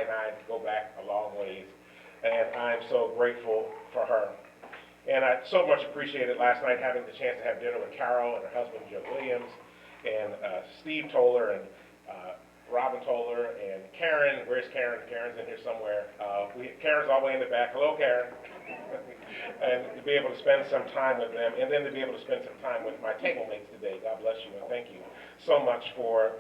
and I go back a long ways, and I'm so grateful for her. And I so much appreciated last night having the chance to have dinner with Carol and her husband, Joe Williams, and Steve Toller, and Robin Toller, and Karen. Where's Karen? Karen's in here somewhere. Karen's all the way in the back. Hello, Karen. And to be able to spend some time with them, and then to be able to spend some time with my table mates today. God bless you, and thank you so much for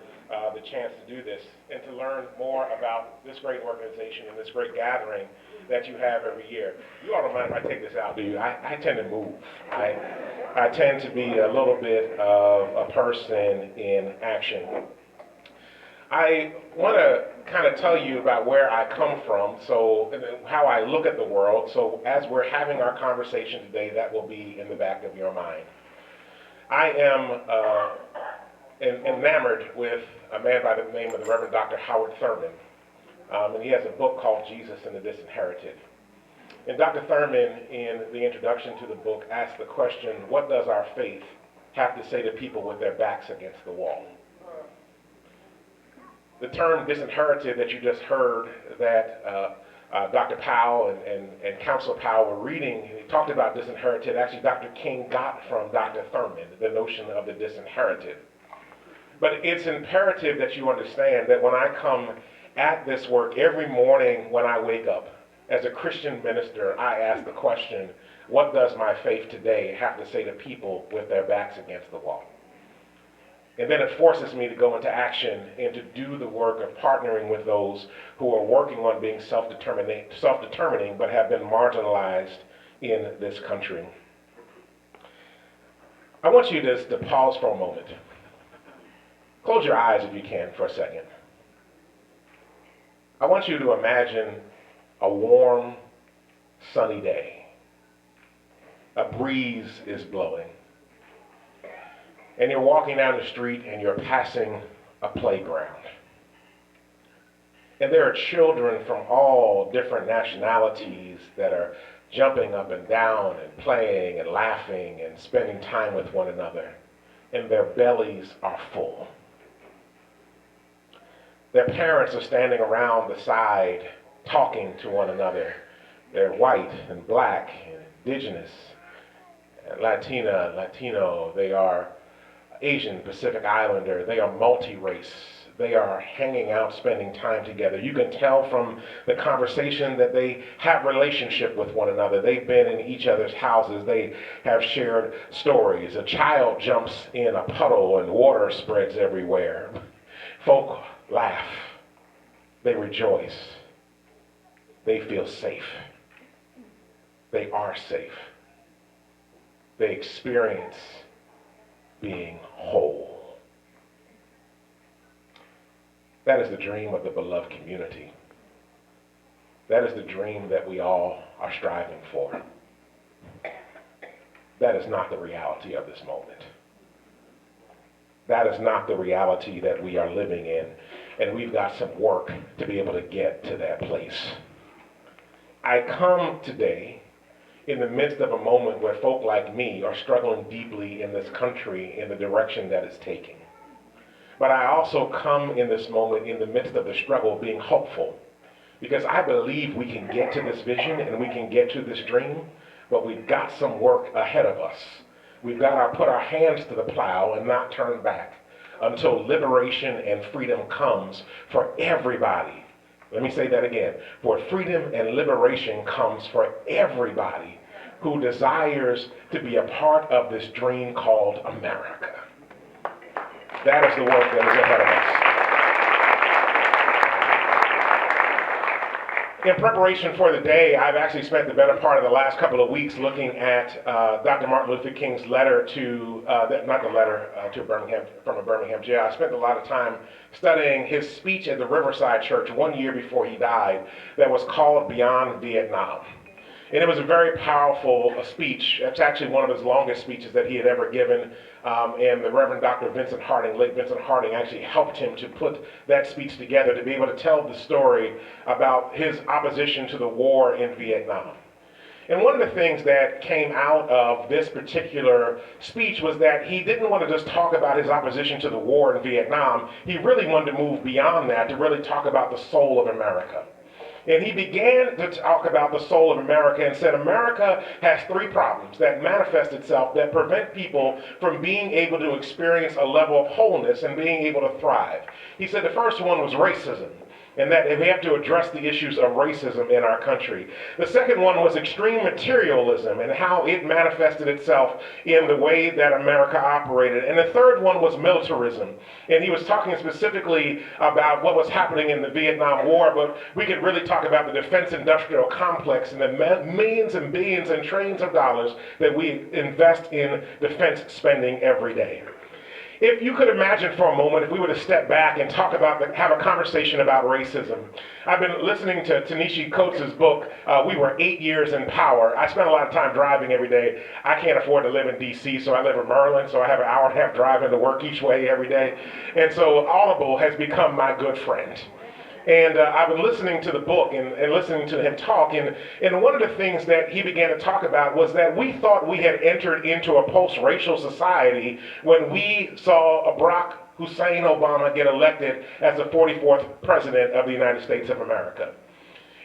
the chance to do this, and to learn more about this great organization and this great gathering that you have every year. You all don't mind if I take this out, do you? I tend to move. I tend to be a little bit of a person in action. I want to kind of tell you about where I come from, so how I look at the world. So as we're having our conversation today, that will be in the back of your mind. I am enamored with a man by the name of the Reverend Dr. Howard Thurman, and he has a book called Jesus and the Disinherited. And Dr. Thurman, in the introduction to the book, asks the question, what does our faith have to say to people with their backs against the wall? The term disinherited that you just heard that Dr. Powell and Counselor Powell were reading, he talked about disinherited. Actually, Dr. King got from Dr. Thurman the notion of the disinherited. But it's imperative that you understand that when I come at this work every morning when I wake up, as a Christian minister, I ask the question, what does my faith today have to say to people with their backs against the wall? And then it forces me to go into action and to do the work of partnering with those who are working on being self-determining but have been marginalized in this country. I want you to pause for a moment. Close your eyes if you can for a second. I want you to imagine a warm, sunny day. A breeze is blowing. And you're walking down the street and you're passing a playground. And there are children from all different nationalities that are jumping up and down and playing and laughing and spending time with one another. And their bellies are full. Their parents are standing around the side talking to one another. They're white and black and indigenous, and Latina, Latino. They are Asian, Pacific Islander. They are multi-race. They are hanging out, spending time together. You can tell from the conversation that they have relationship with one another. They've been in each other's houses. They have shared stories. A child jumps in a puddle and water spreads everywhere. Folk laugh. They rejoice. They feel safe. They are safe. They experience being whole. That is the dream of the beloved community. That is the dream that we all are striving for. That is not the reality of this moment. That is not the reality that we are living in, and we've got some work to be able to get to that place. I come today in the midst of a moment where folk like me are struggling deeply in this country in the direction that it's taking. But I also come in this moment in the midst of the struggle being hopeful, because I believe we can get to this vision and we can get to this dream, but we've got some work ahead of us. We've got to put our hands to the plow and not turn back until liberation and freedom comes for everybody. Let me say that again. For freedom and liberation comes for everybody who desires to be a part of this dream called America. That is the work that is ahead of us. In preparation for the day, I've actually spent the better part of the last couple of weeks looking at Dr. Martin Luther King's letter to, to Birmingham, from a Birmingham jail. I spent a lot of time studying his speech at the Riverside Church 1 year before he died that was called Beyond Vietnam. And it was a very powerful speech. It's actually one of his longest speeches that he had ever given. And the Reverend Dr. Vincent Harding, late Vincent Harding, actually helped him to put that speech together to be able to tell the story about his opposition to the war in Vietnam. And one of the things that came out of this particular speech was that he didn't want to just talk about his opposition to the war in Vietnam. He really wanted to move beyond that to really talk about the soul of America. And he began to talk about the soul of America and said America has three problems that manifest itself that prevent people from being able to experience a level of wholeness and being able to thrive. He said the first one was racism, and that we have to address the issues of racism in our country. The second one was extreme materialism and how it manifested itself in the way that America operated. And the third one was militarism. And he was talking specifically about what was happening in the Vietnam War, but we could really talk about the defense industrial complex and the millions and billions and trillions of dollars that we invest in defense spending every day. If you could imagine for a moment, if we were to step back and talk about, have a conversation about racism. I've been listening to Ta-Nehisi Coates' book, We Were 8 Years in Power. I spend a lot of time driving every day. I can't afford to live in D.C., so I live in Maryland, so I have an hour and a half driving to work each way every day. And so Audible has become my good friend. And I've been listening to the book and listening to him talk, and one of the things that he began to talk about was that we thought we had entered into a post-racial society when we saw Barack Hussein Obama get elected as the 44th president of the United States of America.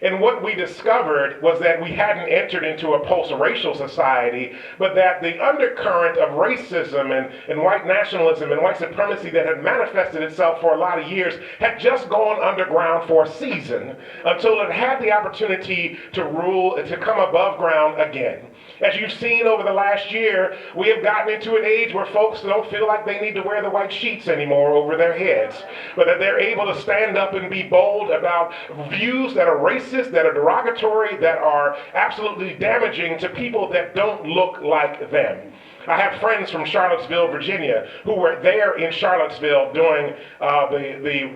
And what we discovered was that we hadn't entered into a post-racial society, but that the undercurrent of racism and white nationalism and white supremacy that had manifested itself for a lot of years had just gone underground for a season until it had the opportunity to rule, to come above ground again. As you've seen over the last year, we have gotten into an age where folks don't feel like they need to wear the white sheets anymore over their heads, but that they're able to stand up and be bold about views that are racist, that are derogatory, that are absolutely damaging to people that don't look like them. I have friends from Charlottesville, Virginia, who were there in Charlottesville during the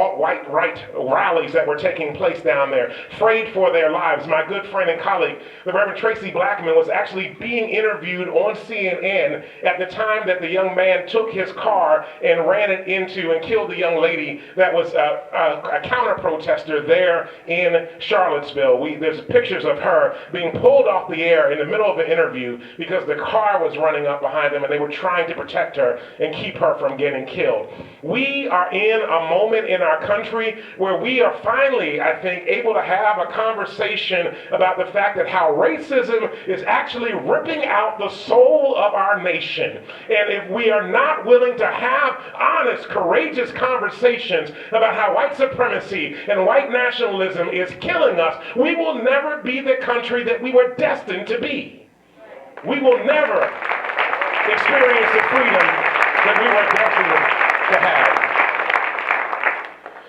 alt-white right rallies that were taking place down there, afraid for their lives. My good friend and colleague, the Reverend Tracy Blackman, was actually being interviewed on CNN at the time that the young man took his car and ran it into and killed the young lady that was a counter-protester there in Charlottesville. There's pictures of her being pulled off the air in the middle of an interview because the car was running up behind them and they were trying to protect her and keep her from getting killed. We are in a moment in our country where we are finally, I think, able to have a conversation about the fact that how racism is actually ripping out the soul of our nation. And if we are not willing to have honest, courageous conversations about how white supremacy and white nationalism is killing us, we will never be the country that we were destined to be. We will never experience the freedom that we were destined to have.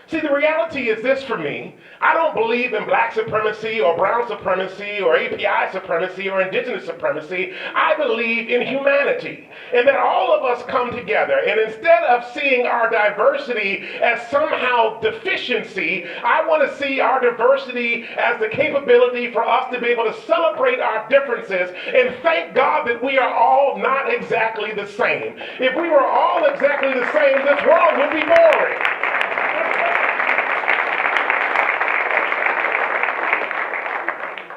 See, the reality is this for me. I don't believe in black supremacy or brown supremacy or API supremacy or indigenous supremacy. I believe in humanity and that all of us come together. And instead of seeing our diversity as somehow deficiency, I want to see our diversity as the capability for us to be able to celebrate our differences and thank God that we are all not exactly the same. If we were all exactly the same, this world would be boring.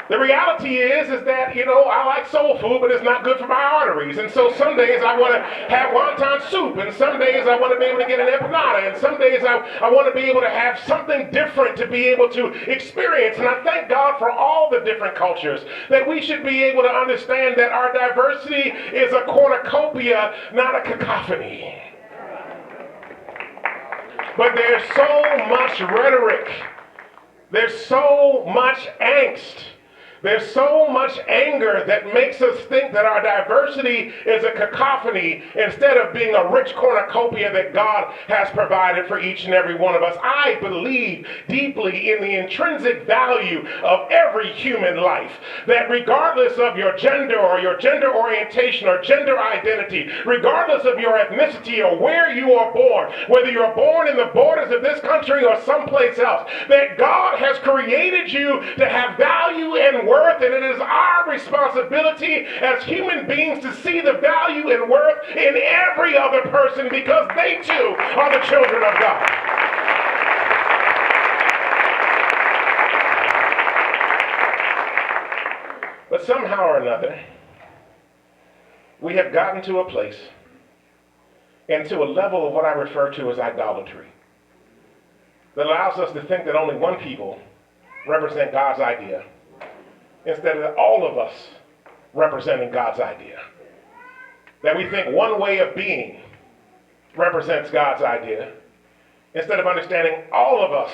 The reality is that, I like soul food, but it's not good for my arteries. And so some days I want to have wonton soup, and some days I want to be able to get an empanada, and some days I want to be able to have something different to be able to experience. And I thank God for all the different cultures, that we should be able to understand that our diversity is a cornucopia, not a cacophony. But there's so much rhetoric. There's so much angst. There's so much anger that makes us think that our diversity is a cacophony instead of being a rich cornucopia that God has provided for each and every one of us. I believe deeply in the intrinsic value of every human life, that regardless of your gender or your gender orientation or gender identity, regardless of your ethnicity or where you are born, whether you're born in the borders of this country or someplace else, that God has created you to have value and worth, and it is our responsibility as human beings to see the value and worth in every other person because they too are the children of God. somehow or another, we have gotten to a place and to a level of what I refer to as idolatry that allows us to think that only one people represent God's idea instead of all of us representing God's idea. That we think one way of being represents God's idea instead of understanding all of us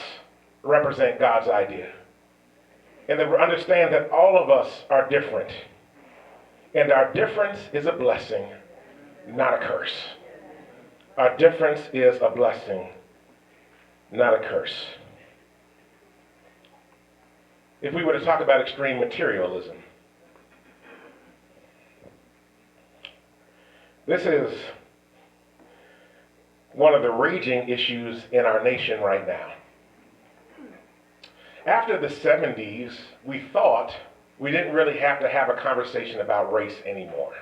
represent God's idea. And that we understand that all of us are different. And our difference is a blessing, not a curse. Our difference is a blessing, not a curse. If we were to talk about extreme materialism, this is one of the raging issues in our nation right now. After the 70s, we thought we didn't really have to have a conversation about race anymore,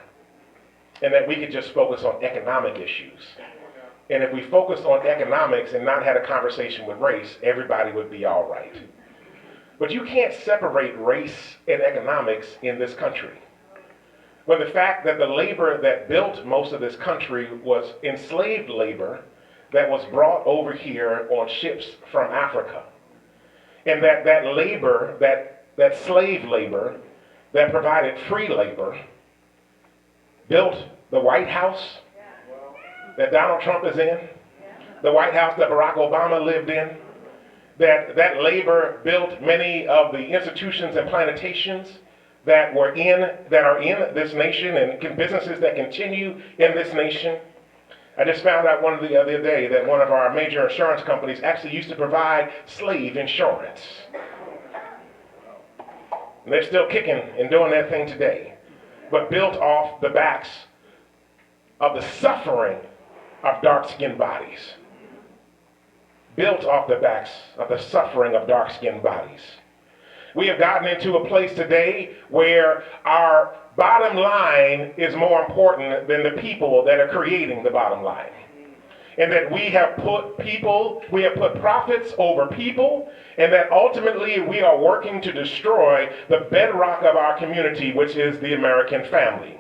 and that we could just focus on economic issues. And if we focused on economics and not had a conversation with race, everybody would be all right. But you can't separate race and economics in this country. When the fact that the labor that built most of this country was enslaved labor that was brought over here on ships from Africa. And that labor, that slave labor that provided free labor, built the White House that Donald Trump is in, the White House that Barack Obama lived in, that labor built many of the institutions and plantations that are in this nation, and businesses that continue in this nation. I just found out the other day that one of our major insurance companies actually used to provide slave insurance. And they're still kicking and doing their thing today, but built off the backs of the suffering of dark-skinned bodies. Built off the backs of the suffering of dark-skinned bodies. We have gotten into a place today where our bottom line is more important than the people that are creating the bottom line. And that we have put profits over people, and that ultimately we are working to destroy the bedrock of our community, which is the American family.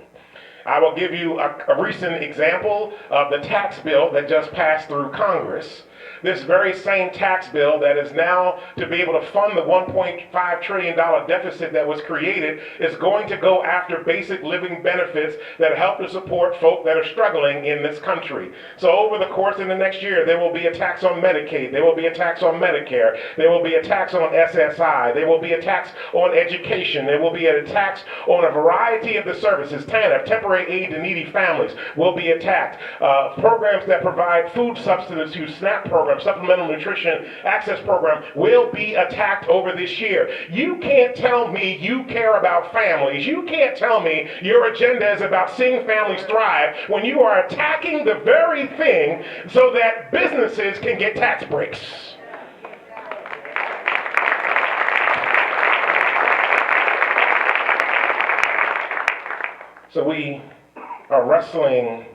I will give you a recent example of the tax bill that just passed through Congress. This very same tax bill that is now to be able to fund the $1.5 trillion deficit that was created is going to go after basic living benefits that help to support folk that are struggling in this country. So over the course of the next year, there will be a tax on Medicaid, there will be a tax on Medicare, there will be a tax on SSI, there will be a tax on education, there will be a tax on a variety of the services. TANF, temporary aid to needy families, will be attacked. Programs that provide food substitutes, SNAP programs, Supplemental Nutrition Access Program, will be attacked over this year. You can't tell me you care about families. You can't tell me your agenda is about seeing families thrive when you are attacking the very thing so that businesses can get tax breaks. So we are wrestling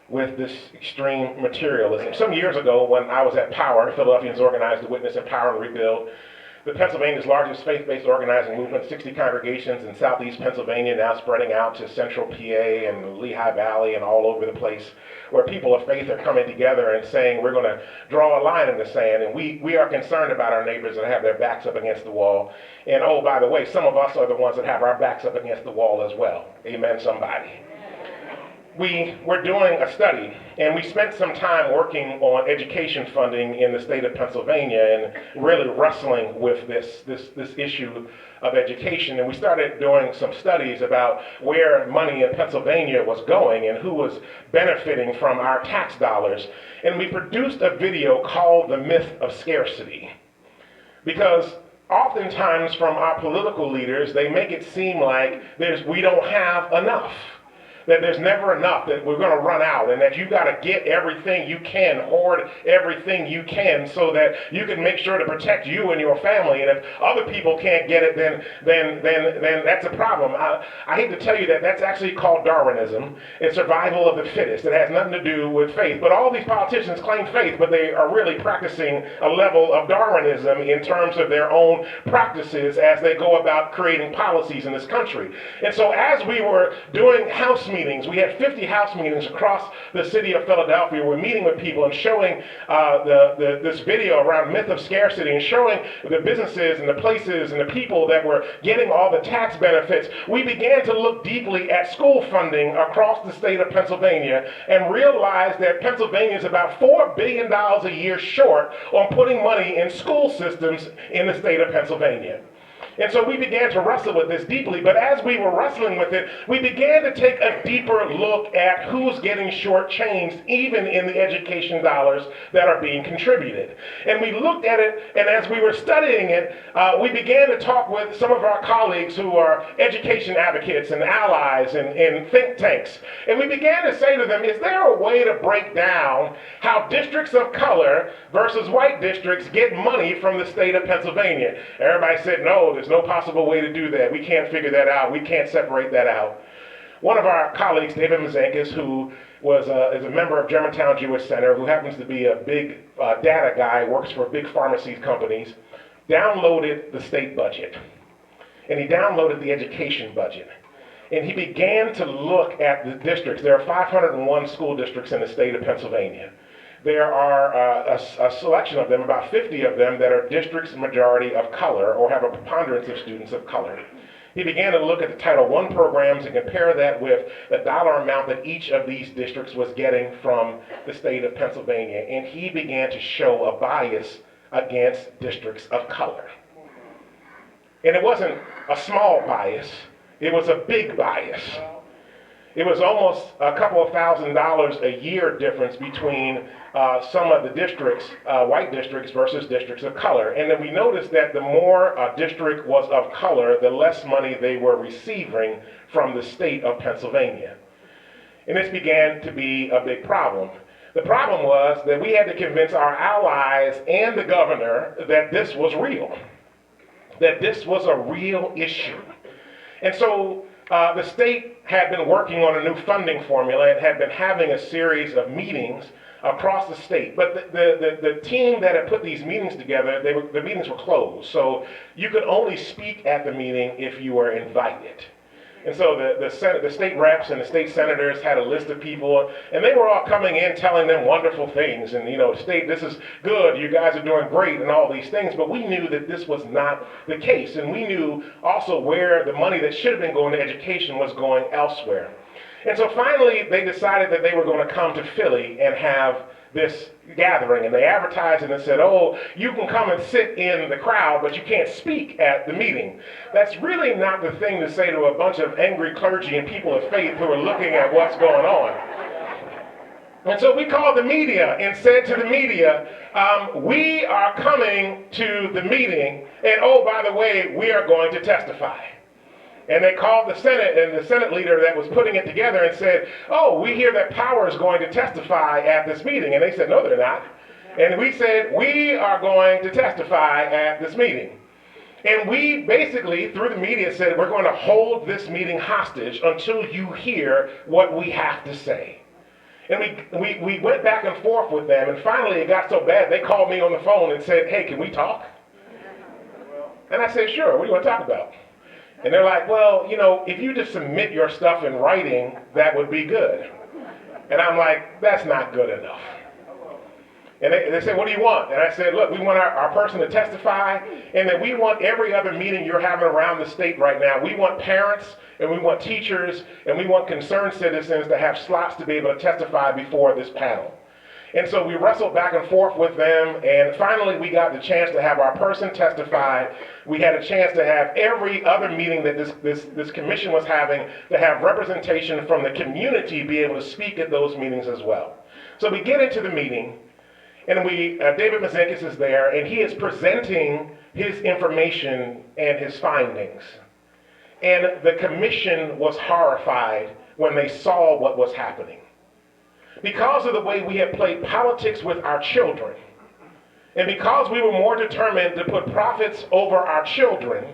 with this extreme materialism. Some years ago, when I was at Power, Philadelphians organized to witness, empower, and rebuild the Pennsylvania's largest faith-based organizing movement, 60 congregations in southeast Pennsylvania, now spreading out to central PA and Lehigh Valley and all over the place, where people of faith are coming together and saying, we're going to draw a line in the sand, and we are concerned about our neighbors that have their backs up against the wall. And oh, by the way, some of us are the ones that have our backs up against the wall as well. Amen, somebody. We were doing a study, and we spent some time working on education funding in the state of Pennsylvania and really wrestling with this issue of education. And we started doing some studies about where money in Pennsylvania was going and who was benefiting from our tax dollars. And we produced a video called The Myth of Scarcity. Because oftentimes from our political leaders, they make it seem like we don't have enough. that there's never enough, that we're going to run out, and that you got to get everything you can, hoard everything you can, so that you can make sure to protect you and your family. And if other people can't get it, then that's a problem. I hate to tell you that that's actually called Darwinism. It's survival of the fittest. It has nothing to do with faith. But all these politicians claim faith, but they are really practicing a level of Darwinism in terms of their own practices as they go about creating policies in this country. And so as we were doing house meetings, we had 50 house meetings across the city of Philadelphia. We're meeting with people and showing this video around myth of scarcity, and showing the businesses and the places and the people that were getting all the tax benefits. We began to look deeply at school funding across the state of Pennsylvania and realized that Pennsylvania is about $4 billion a year short on putting money in school systems in the state of Pennsylvania. And so we began to wrestle with this deeply, but as we were wrestling with it, we began to take a deeper look at who's getting shortchanged, even in the education dollars that are being contributed. And we looked at it, and as we were studying it, we began to talk with some of our colleagues who are education advocates and allies and think tanks. And we began to say to them, is there a way to break down how districts of color versus white districts get money from the state of Pennsylvania? Everybody said, no, there's no possible way to do that. We can't figure that out. We can't separate that out. One of our colleagues, David Mazankis, who is a member of Germantown Jewish Center, who happens to be a big data guy, works for big pharmacy companies, downloaded the state budget. And he downloaded the education budget. And he began to look at the districts. There are 501 school districts in the state of Pennsylvania. There are a selection of them, about 50 of them, that are districts majority of color or have a preponderance of students of color. He began to look at the Title I programs and compare that with the dollar amount that each of these districts was getting from the state of Pennsylvania. And he began to show a bias against districts of color. And it wasn't a small bias, it was a big bias. It was almost a couple of $1,000s a year difference between some of the districts, white districts versus districts of color. And then we noticed that the more a district was of color, the less money they were receiving from the state of Pennsylvania. And this began to be a big problem. The problem was that we had to convince our allies and the governor that this was real, that this was a real issue. And so the state had been working on a new funding formula and had been having a series of meetings across the state. But the team that had put these meetings together, the meetings were closed. So you could only speak at the meeting if you were invited. And so the state reps and the state senators had a list of people, and they were all coming in telling them wonderful things. And, state, this is good, you guys are doing great, and all these things. But we knew that this was not the case. And we knew also where the money that should have been going to education was going elsewhere. And so finally, they decided that they were going to come to Philly and have this gathering, and they advertised it and said, oh, you can come and sit in the crowd, but you can't speak at the meeting. That's really not the thing to say to a bunch of angry clergy and people of faith who are looking at what's going on. And so we called the media and said to the media, we are coming to the meeting, and oh, by the way, we are going to testify. And they called the Senate and the Senate leader that was putting it together and said, oh, we hear that Power is going to testify at this meeting. And they said, no, they're not. And we said, we are going to testify at this meeting. And we basically, through the media, said, we're going to hold this meeting hostage until you hear what we have to say. And we went back and forth with them. And finally, it got so bad, they called me on the phone and said, hey, can we talk? And I said, sure, what do you want to talk about? And they're like, well, if you just submit your stuff in writing, that would be good. And I'm like, that's not good enough. And they said, what do you want? And I said, look, we want our person to testify, and that we want every other meeting you're having around the state right now. We want parents, and we want teachers, and we want concerned citizens to have slots to be able to testify before this panel. And so we wrestled back and forth with them, and finally we got the chance to have our person testify. We had a chance to have every other meeting that this commission was having, to have representation from the community be able to speak at those meetings as well. So we get into the meeting, and David Mazankis is there, and he is presenting his information and his findings. And the commission was horrified when they saw what was happening. Because of the way we have played politics with our children, and because we were more determined to put profits over our children,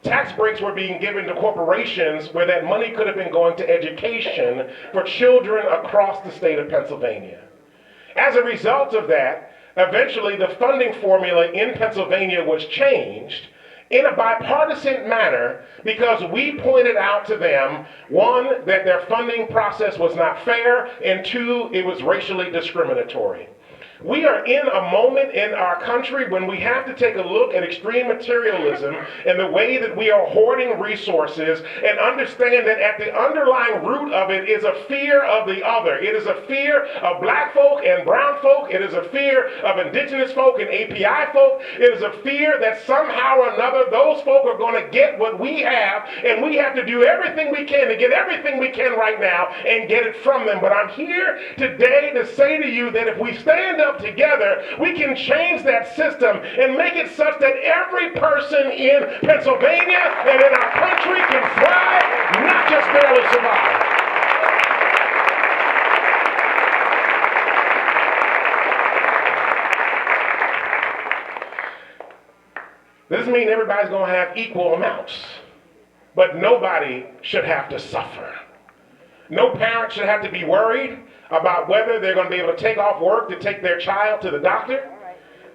tax breaks were being given to corporations where that money could have been going to education for children across the state of Pennsylvania. As a result of that, eventually the funding formula in Pennsylvania was changed in a bipartisan manner because we pointed out to them, one, that their funding process was not fair, and two, it was racially discriminatory. We are in a moment in our country when we have to take a look at extreme materialism and the way that we are hoarding resources and understand that at the underlying root of it is a fear of the other. It is a fear of black folk and brown folk. It is a fear of indigenous folk and API folk. It is a fear that somehow or another those folk are going to get what we have, and we have to do everything we can to get everything we can right now and get it from them. But I'm here today to say to you that if we stand up together, we can change that system and make it such that every person in Pennsylvania and in our country can thrive, not just barely survive. This doesn't mean everybody's going to have equal amounts, but nobody should have to suffer. No parent should have to be worried about whether they're going to be able to take off work to take their child to the doctor.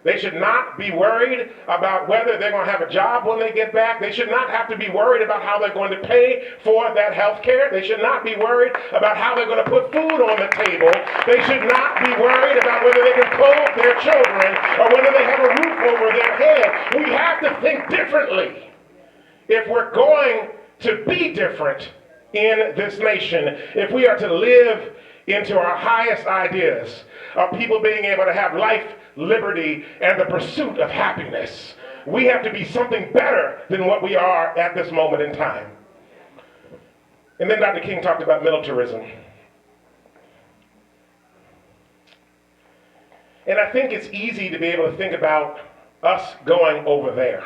They should not be worried about whether they're going to have a job when they get back. They should not have to be worried about how they're going to pay for that health care. They should not be worried about how they're going to put food on the table. They should not be worried about whether they can clothe their children or whether they have a roof over their head. We have to think differently if we're going to be different in this nation, if we are to live into our highest ideas of people being able to have life, liberty, and the pursuit of happiness. We have to be something better than what we are at this moment in time. And then Dr. King talked about militarism. And I think it's easy to be able to think about us going over there.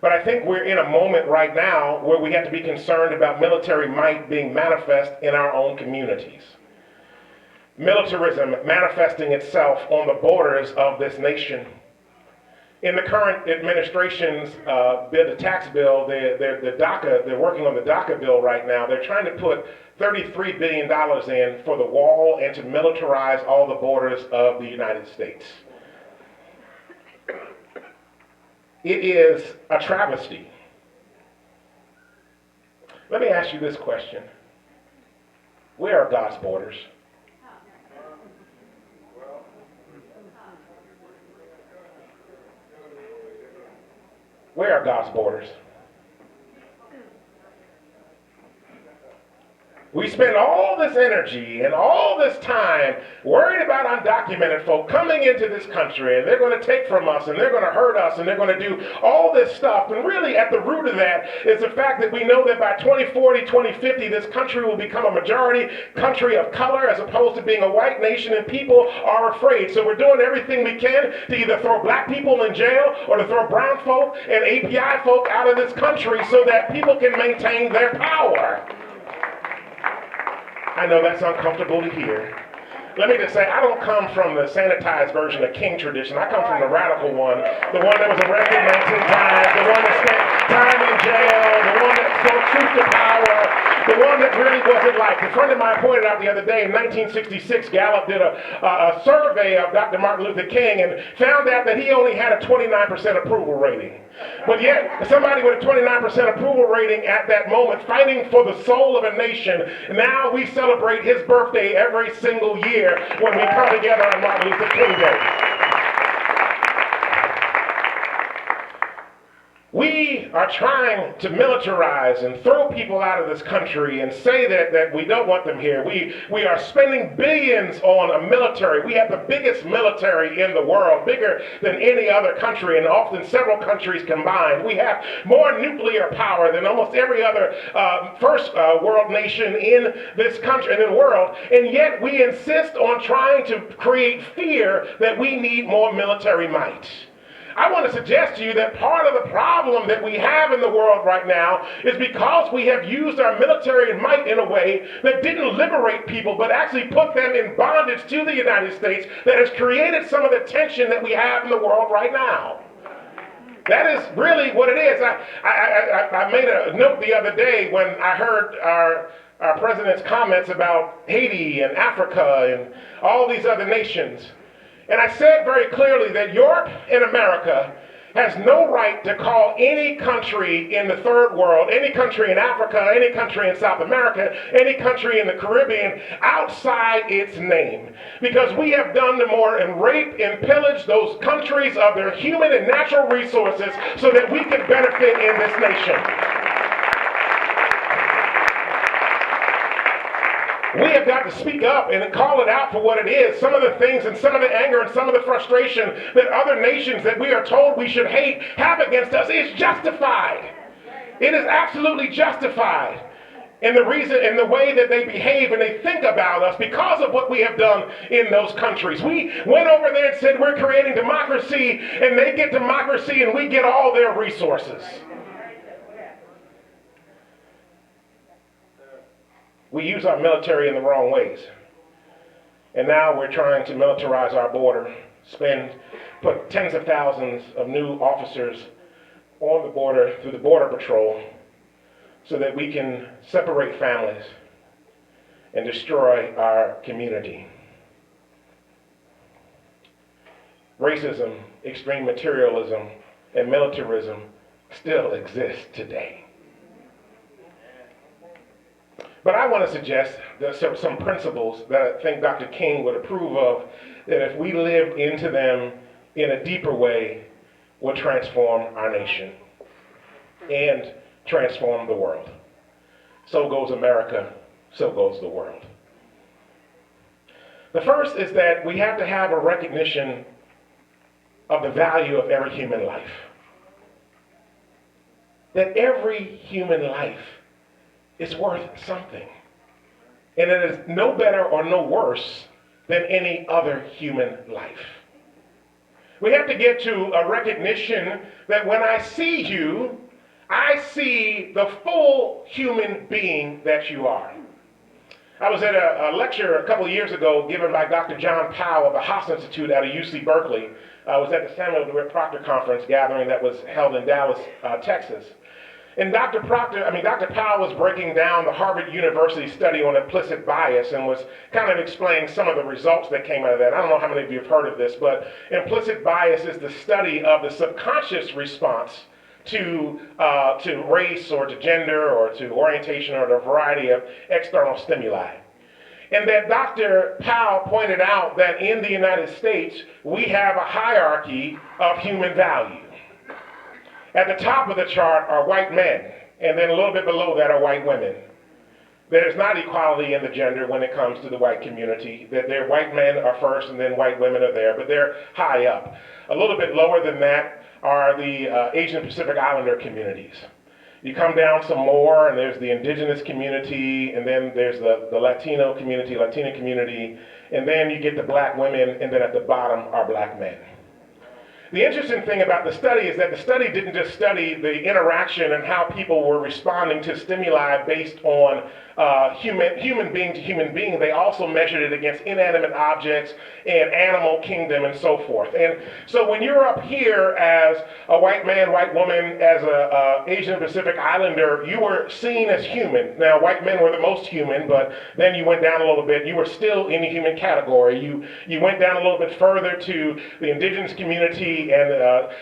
But I think we're in a moment right now where we have to be concerned about military might being manifest in our own communities. Militarism manifesting itself on the borders of this nation. In the current administration's bill, the tax bill, they're working on the DACA bill right now. They're trying to put $33 billion in for the wall and to militarize all the borders of the United States. It is a travesty. Let me ask you this question. Where are God's borders? Where are God's borders? We spend all this energy and all this time worried about undocumented folk coming into this country, and they're going to take from us, and they're going to hurt us, and they're going to do all this stuff. And really at the root of that is the fact that we know that by 2040, 2050, this country will become a majority country of color as opposed to being a white nation, and people are afraid. So we're doing everything we can to either throw black people in jail or to throw brown folk and API folk out of this country so that people can maintain their power. I know that's uncomfortable to hear. Let me just say, I don't come from the sanitized version of King tradition. I come from the radical one, the one that was arrested 19 times, the one that spent time in jail, the one that spoke truth to power, the one that really wasn't liked. A friend of mine pointed out the other day, in 1966, Gallup did a survey of Dr. Martin Luther King and found out that he only had a 29% approval rating. But yet, somebody with a 29% approval rating at that moment, fighting for the soul of a nation, now we celebrate his birthday every single year when we come together on Martin Luther King Day. We are trying to militarize and throw people out of this country and say that we don't want them here. We are spending billions on a military. We have the biggest military in the world, bigger than any other country, and often several countries combined. We have more nuclear power than almost every other first world nation in this country and in the world, and yet we insist on trying to create fear that we need more military might. I want to suggest to you that part of the problem that we have in the world right now is because we have used our military might in a way that didn't liberate people, but actually put them in bondage to the United States, that has created some of the tension that we have in the world right now. That is really what it is. I made a note the other day when I heard our president's comments about Haiti and Africa and all these other nations. And I said very clearly that Europe and America has no right to call any country in the third world, any country in Africa, any country in South America, any country in the Caribbean outside its name. Because we have done more and raped and pillaged those countries of their human and natural resources so that we can benefit in this nation. We have got to speak up and call it out for what it is. Some of the things and some of the anger and some of the frustration that other nations that we are told we should hate have against us is justified. It is absolutely justified in the reason, in the way that they behave and they think about us because of what we have done in those countries. We went over there and said we're creating democracy, and they get democracy and we get all their resources. We use our military in the wrong ways. And now we're trying to militarize our border, put tens of thousands of new officers on the border through the Border Patrol so that we can separate families and destroy our community. Racism, extreme materialism, and militarism still exist today. But I want to suggest that some principles that I think Dr. King would approve of, that if we lived into them in a deeper way, would transform our nation and transform the world. So goes America, so goes the world. The first is that we have to have a recognition of the value of every human life. That every human life is worth something. And it is no better or no worse than any other human life. We have to get to a recognition that when I see you, I see the full human being that you are. I was at a lecture a couple of years ago given by Dr. John Powell of the Haas Institute out of UC Berkeley. I was at the Samuel DeWitt Proctor Conference gathering that was held in Dallas, Texas. And Dr. Powell was breaking down the Harvard University study on implicit bias and was kind of explaining some of the results that came out of that. I don't know how many of you have heard of this, but implicit bias is the study of the subconscious response to race or to gender or to orientation or to a variety of external stimuli. And that Dr. Powell pointed out that in the United States, we have a hierarchy of human value. At the top of the chart are white men, and then a little bit below that are white women. There's not equality in the gender when it comes to the white community, that their white men are first and then white women are there, but they're high up. A little bit lower than that are the Asian Pacific Islander communities. You come down some more, and there's the indigenous community, and then there's the Latino community, Latina community, and then you get the black women, and then at the bottom are black men. The interesting thing about the study is that the study didn't just study the interaction and how people were responding to stimuli based on human being to human being. They also measured it against inanimate objects and animal kingdom and so forth. And so when you're up here as a white man, white woman, as a Asian Pacific Islander, you were seen as human. Now, white men were the most human, but then you went down a little bit. You were still in the human category. You went down a little bit further to the indigenous community and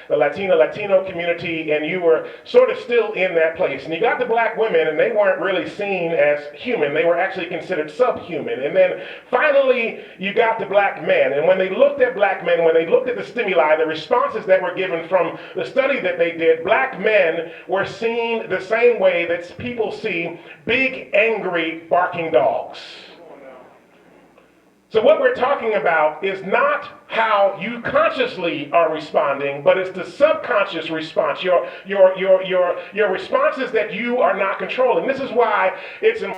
the Latino community, and you were sort of still in that place. And you got the black women, and they weren't really seen as human. They were actually considered subhuman. And then finally, you got the black men. And when they looked at black men, when they looked at the stimuli, the responses that were given from the study that they did, black men were seen the same way that people see big, angry, barking dogs. So what we're talking about is not how you consciously are responding, but it's the subconscious response, your responses that you are not controlling. This is why it's important